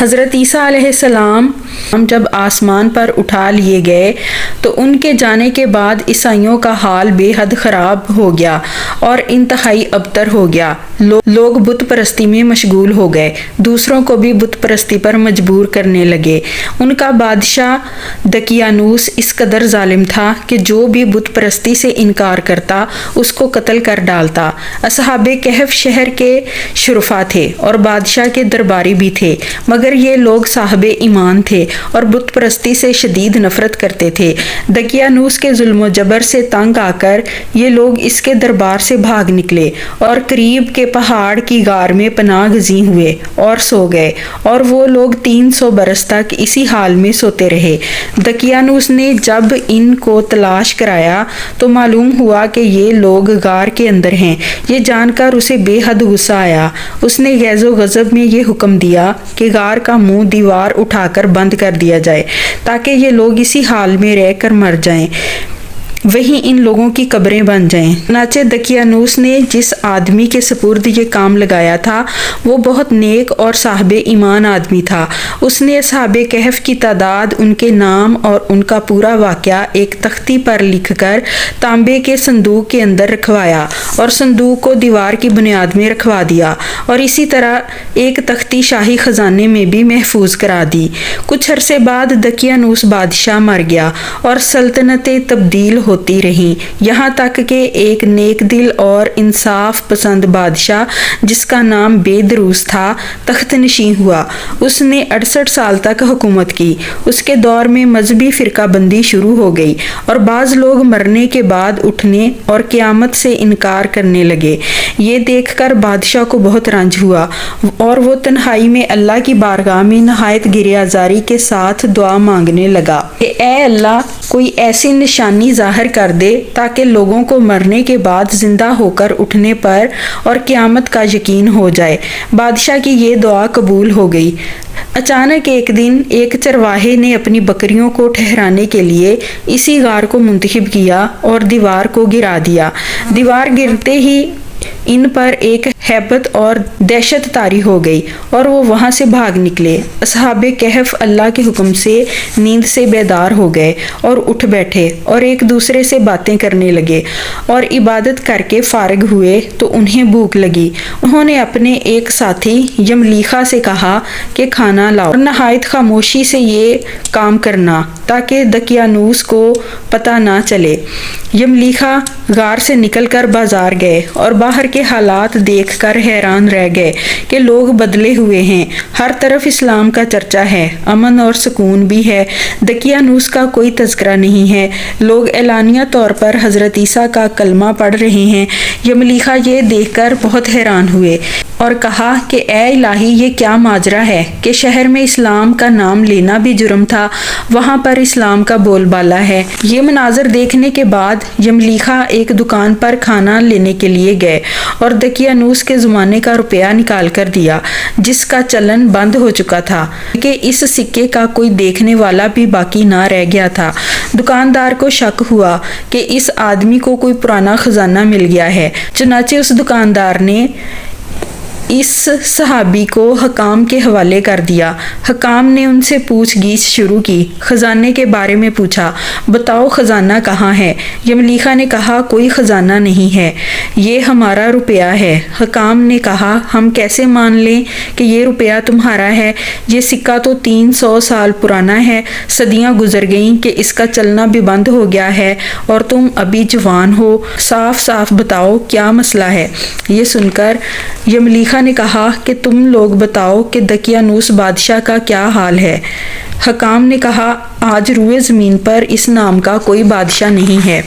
حضرت عیسیٰ علیہ السلام جب آسمان پر اٹھا لیے گئے تو ان کے جانے کے بعد عیسائیوں کا حال بے حد خراب ہو گیا اور انتہائی ابتر ہو گیا۔ لوگ بت پرستی میں مشغول ہو گئے، دوسروں کو بھی بت پرستی پر مجبور کرنے لگے۔ ان کا بادشاہ دقیانوس اس قدر ظالم تھا کہ جو بھی بت پرستی سے انکار کرتا اس کو قتل کر ڈالتا۔ اصحاب کہف شہر کے شرفا تھے اور بادشاہ کے درباری بھی تھے، مگر یہ لوگ صاحب ایمان تھے اور بت پرستی سے شدید نفرت کرتے تھے۔ دقیانوس کے ظلم و جبر سے تنگ آ کر یہ لوگ اس کے دربار سے بھاگ نکلے اور قریب کے پہاڑ کی غار میں پناہ گزین ہوئے اور سو گئے، اور وہ لوگ 300 برس تک اسی حال میں سوتے رہے۔ دقیانوس نے جب ان کو تلاش کرایا تو معلوم ہوا کہ یہ لوگ غار کے اندر ہیں۔ یہ جان کر اسے بے حد غصہ آیا۔ اس نے غیظ و غضب میں یہ حکم دیا کہ غار کا منہ دیوار اٹھا کر بند کر دیا جائے تاکہ یہ لوگ اسی حال میں رہ کر مر جائیں، وہیں ان لوگوں کی قبریں بن جائیں۔ چنانچہ دقیانوس نے جس آدمی کے سپرد یہ کام لگایا تھا وہ بہت نیک اور صاحب ایمان آدمی تھا۔ اس نے اصحاب کہف کی تعداد، ان کے نام اور ان کا پورا واقعہ ایک تختی پر لکھ کر تانبے کے صندوق کے اندر رکھوایا اور صندوق کو دیوار کی بنیاد میں رکھوا دیا، اور اسی طرح ایک تختی شاہی خزانے میں بھی محفوظ کرا دی۔ کچھ عرصے بعد دقیانوس بادشاہ مر گیا اور سلطنتیں تبدیل ہوتی رہیں، یہاں تک کہ ایک نیک دل اور انصاف پسند بادشاہ جس کا نام بیدروس تھا تخت نشین ہوا۔ اس نے 68 سال تک حکومت کی۔ اس کے دور میں مذہبی فرقہ بندی شروع ہو گئی اور بعض لوگ مرنے کے بعد اٹھنے اور قیامت سے انکار کرنے لگے۔ یہ دیکھ کر بادشاہ کو بہت رنج ہوا اور وہ تنہائی میں اللہ کی بارگاہ میں نہایت گریہ زاری کے ساتھ دعا مانگنے لگا کہ اے اللہ، کوئی ایسی نشانی ظاہر کر دے تاکہ لوگوں کو مرنے کے بعد زندہ ہو کر اٹھنے پر اور قیامت کا یقین ہو جائے۔ بادشاہ کی یہ دعا قبول ہو گئی۔ اچانک ایک دن ایک چرواہے نے اپنی بکریوں کو ٹھہرانے کے لیے اسی غار کو منتخب کیا اور دیوار کو گرا دیا۔ دیوار گرتے ہی ان پر ایک ہیبت اور دہشت طاری ہو گئی اور وہ وہاں سے بھاگ نکلے۔ اصحاب کہف اللہ کے حکم سے نیند سے بیدار ہو گئے اور اٹھ بیٹھے اور ایک دوسرے سے باتیں کرنے لگے اور عبادت کر کے فارغ ہوئے تو انہیں بھوک لگی۔ انہوں نے اپنے ایک ساتھی یملیخا سے کہا کہ کھانا لاؤ اور نہایت خاموشی سے یہ کام کرنا تاکہ دقیانوس کو پتہ نہ چلے۔ یملیخا غار سے نکل کر بازار گئے اور باہر کے حالات دیکھ کر حیران رہ گئے کہ لوگ بدلے ہوئے ہیں، ہر طرف اسلام کا چرچا ہے، امن اور سکون بھی ہے، دقیانوس کا کوئی تذکرہ نہیں ہے، لوگ اعلانیہ طور پر حضرت عیسیٰ کا کلمہ پڑھ رہے ہیں۔ یملیخا یہ دیکھ کر بہت حیران ہوئے اور کہا کہ اے الہی، یہ کیا ماجرا ہے کہ شہر میں اسلام کا نام لینا بھی جرم تھا، وہاں پر اسلام کا بول بالا ہے۔ یہ مناظر دیکھنے کے بعد یملیخا ایک دکان پر کھانا لینے کے لیے گئے اور دقیانوس کے زمانے کا روپیہ نکال کر دیا جس کا چلن بند ہو چکا تھا کہ اس سکے کا کوئی دیکھنے والا بھی باقی نہ رہ گیا تھا۔ دکاندار کو شک ہوا کہ اس آدمی کو کوئی پرانا خزانہ مل گیا ہے، چنانچہ اس دکاندار نے اس صحابی کو حکام کے حوالے کر دیا۔ حکام نے ان سے پوچھ گچھ شروع کی، خزانے کے بارے میں پوچھا، بتاؤ خزانہ کہاں ہے؟ یملیخا نے کہا کوئی خزانہ نہیں ہے، یہ ہمارا روپیہ ہے۔ حکام نے کہا ہم کیسے مان لیں کہ یہ روپیہ تمہارا ہے؟ یہ سکہ تو 300 سال پرانا ہے، صدیاں گزر گئیں کہ اس کا چلنا بھی بند ہو گیا ہے اور تم ابھی جوان ہو، صاف صاف بتاؤ کیا مسئلہ ہے؟ یہ سن کر یملیخا نے کہا کہ تم لوگ بتاؤ کہ دقیانوس بادشاہ کا کیا حال ہے؟ حکام نے کہا آج روئے زمین پر اس نام کا کوئی بادشاہ نہیں ہے۔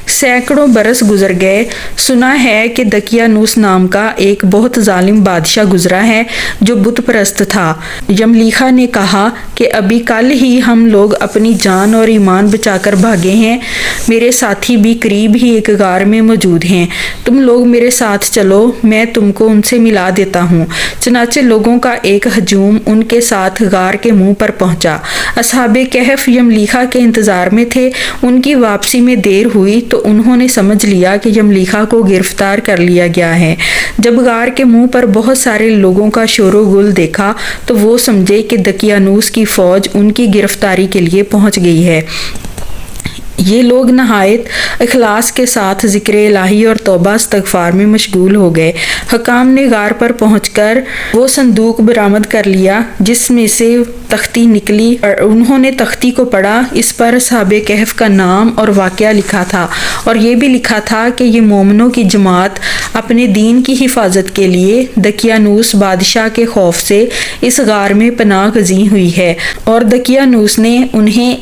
سینکڑوں برس گزر گئے، سنا ہے کہ دقیانوس نام کا ایک بہت ظالم بادشاہ گزرا ہے جو بت پرست تھا۔ یملیخا نے کہا کہ ابھی کل ہی ہم لوگ اپنی جان اور ایمان بچا کر بھاگے ہیں، میرے ساتھی بھی قریب ہی ایک غار میں موجود ہیں، تم لوگ میرے ساتھ چلو، میں تم کو ان سے ملا دیتا ہوں۔ چنانچہ لوگوں کا ایک ہجوم ان کے ساتھ غار کے منہ پر پہنچا۔ اصحاب کہف یملیخا کے انتظار میں تھے، ان کی واپسی میں دیر ہوئی تو انہوں نے سمجھ لیا کہ یملیخا کو گرفتار کر لیا گیا ہے۔ جب غار کے منہ پر بہت سارے لوگوں کا شور و گل دیکھا تو وہ سمجھے کہ دقیانوس کی فوج ان کی گرفتاری کے لیے پہنچ گئی ہے۔ یہ لوگ نہایت اخلاص کے ساتھ ذکر الہی اور توبہ استغفار میں مشغول ہو گئے۔ حکام نے غار پر پہنچ کر وہ صندوق برآمد کر لیا جس میں سے تختی نکلی، اور انہوں نے تختی کو پڑھا۔ اس پر اصحاب کہف کا نام اور واقعہ لکھا تھا، اور یہ بھی لکھا تھا کہ یہ مومنوں کی جماعت اپنے دین کی حفاظت کے لیے دقیانوس بادشاہ کے خوف سے اس غار میں پناہ گزین ہوئی ہے، اور دقیانوس نے انہیں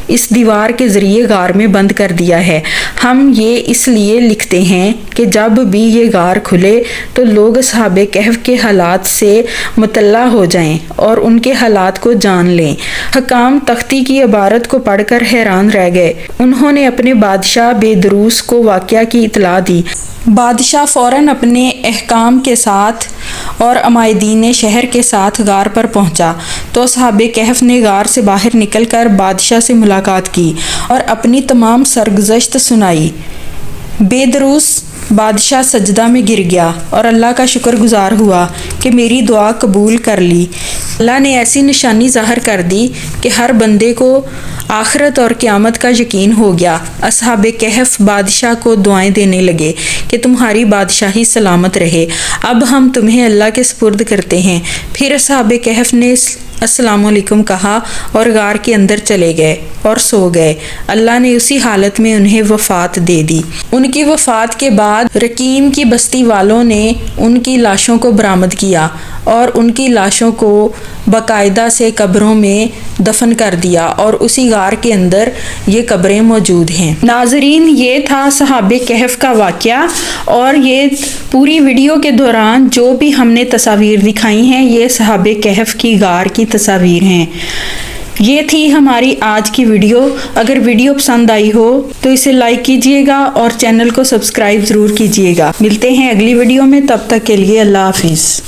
اس دیوار کے ذریعے غار میں بند کر دیا ہے۔ ہم یہ اس لیے لکھتے ہیں کہ جب بھی یہ غار کھلے تو لوگ اصحاب کہف کے حالات سے مطلع ہو جائیں اور ان کے حالات کو جان لیں۔ حکام تختی کی عبارت کو پڑھ کر حیران رہ گئے۔ انہوں نے اپنے بادشاہ بیدروس کو واقعہ کی اطلاع دی۔ بادشاہ فوراً اپنے احکام کے ساتھ اور عمائدین شہر کے ساتھ غار پر پہنچا تو اصحاب کہف نے غار سے باہر نکل کر بادشاہ سے ملاقات کی اور اپنی تمام سرگزشت سنائی۔ بیدروس بادشاہ سجدہ میں گر گیا اور اللہ کا شکر گزار ہوا کہ میری دعا قبول کر لی۔ اللہ نے ایسی نشانی ظاہر کر دی کہ ہر بندے کو آخرت اور قیامت کا یقین ہو گیا۔ اصحاب کہف بادشاہ کو دعائیں دینے لگے کہ تمہاری بادشاہی سلامت رہے، اب ہم تمہیں اللہ کے سپرد کرتے ہیں۔ پھر اصحاب کہف نے السلام علیکم کہا اور غار کے اندر چلے گئے اور سو گئے۔ اللہ نے اسی حالت میں انہیں وفات دے دی۔ ان کی وفات کے بعد رقیم کی بستی والوں نے ان کی لاشوں کو برآمد کیا اور ان کی لاشوں کو باقاعدہ سے قبروں میں دفن کر دیا، اور اسی غار کے اندر یہ قبریں موجود ہیں۔ ناظرین، یہ تھا اصحاب کہف کا واقعہ، اور یہ پوری ویڈیو کے دوران جو بھی ہم نے تصاویر دکھائی ہیں یہ اصحاب کہف کی غار کی تصاویر ہیں۔ یہ تھی ہماری آج کی ویڈیو۔ اگر ویڈیو پسند آئی ہو تو اسے لائک کیجئے گا اور چینل کو سبسکرائب ضرور کیجئے گا۔ ملتے ہیں اگلی ویڈیو میں، تب تک کے لیے اللہ حافظ۔